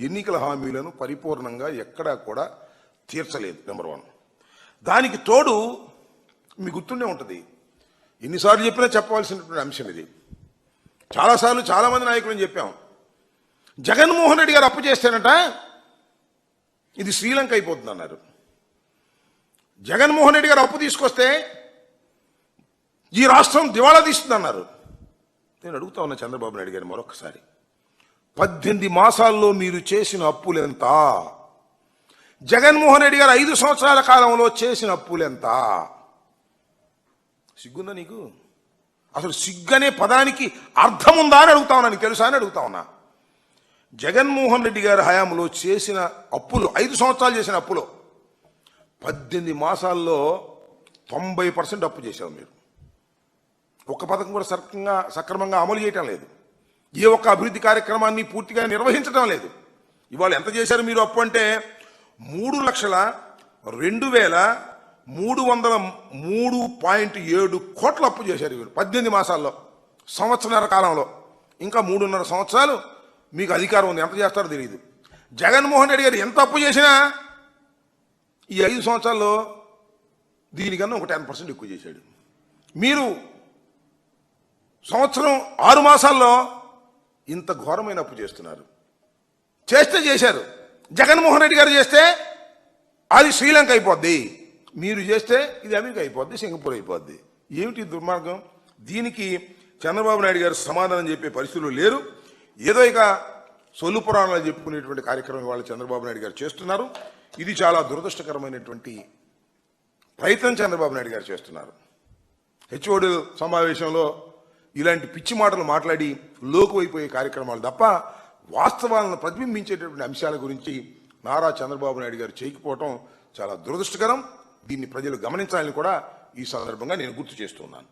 ఎన్నికల హామీలను పరిపూర్ణంగా ఎక్కడా కూడా తీర్చలేదు. నెంబర్ 1. దానికి తోడు మీకు గుర్తుండే ఉంటుంది, ఎన్నిసార్లు చెప్పినా చెప్పవలసినటువంటి అంశం ఇది. చాలాసార్లు చాలామంది నాయకులను చెప్పాం, జగన్మోహన్ రెడ్డి గారు అప్పు చేస్తేనట ఇది శ్రీలంక అయిపోతుంది అన్నారు. జగన్మోహన్ రెడ్డి గారు అప్పు తీసుకొస్తే ఈ రాష్ట్రం దివాళా తీస్తుంది అన్నారు. నేను అడుగుతా ఉన్నా చంద్రబాబు నాయుడు గారు మరొకసారి, 18 మాసాల్లో మీరు చేసిన అప్పులు ఎంత? జగన్మోహన్ రెడ్డి గారు 5 సంవత్సరాల కాలంలో చేసిన అప్పులు ఎంత? సిగ్గుందా నీకు? అసలు సిగ్గనే పదానికి అర్థం ఉందా అని అడుగుతా ఉన్నా, నీకు తెలుసా అని అడుగుతా ఉన్నా. జగన్మోహన్ రెడ్డి గారి హయాంలో చేసిన అప్పులు, 5 సంవత్సరాలు చేసిన అప్పులు 18 మాసాల్లో 90% అప్పు చేశారు మీరు. ఒక్క పథకం కూడా సక్రమంగా అమలు చేయటం లేదు. ఏ ఒక్క అభివృద్ధి కార్యక్రమాన్ని పూర్తిగా నిర్వహించడం లేదు. ఇవాళ ఎంత చేశారు మీరు అప్పు అంటే 3,02,303.7 కోట్ల అప్పు చేశారు వీరు 18 మాసాల్లో, సంవత్సరాల కాలంలో. ఇంకా 3.5 సంవత్సరాలు మీకు అధికారం ఉంది, ఎంత చేస్తారో తెలియదు. జగన్మోహన్ రెడ్డి గారు ఎంత అప్పు చేసినా ఈ 5 సంవత్సరాల్లో దీనికన్నా ఒక 10% ఎక్కువ చేశాడు. మీరు సంవత్సరం 6 మాసాల్లో ఇంత ఘోరమైన అప్పు చేస్తున్నారు. చేశారు. జగన్మోహన్ రెడ్డి గారు చేస్తే అది శ్రీలంక అయిపోద్ది, మీరు చేస్తే ఇది అమెరికా అయిపోద్ది, సింగపూర్ అయిపోద్ది. ఏమిటి దుర్మార్గం? దీనికి చంద్రబాబు నాయుడు గారు సమాధానం చెప్పే పరిస్థితులు లేరు. ఏదో ఇక సొల్లు పురాణాలు చెప్పుకునేటువంటి కార్యక్రమం వాళ్ళు చంద్రబాబు నాయుడు గారు చేస్తున్నారు. ఇది చాలా దురదృష్టకరమైనటువంటి ప్రయత్నం చంద్రబాబు నాయుడు గారు చేస్తున్నారు. హెచ్ఓడి సమావేశంలో ఇలాంటి పిచ్చి మాటలు మాట్లాడి లోకువైపోయే కార్యక్రమాలు తప్ప వాస్తవాలను ప్రతిబింబించేటటువంటి అంశాల గురించి నారా చంద్రబాబు నాయుడు గారు చేయకపోవటం చాలా దురదృష్టకరం. దీన్ని ప్రజలు గమనించాలని కూడా ఈ సందర్భంగా నేను గుర్తు చేస్తున్నాను.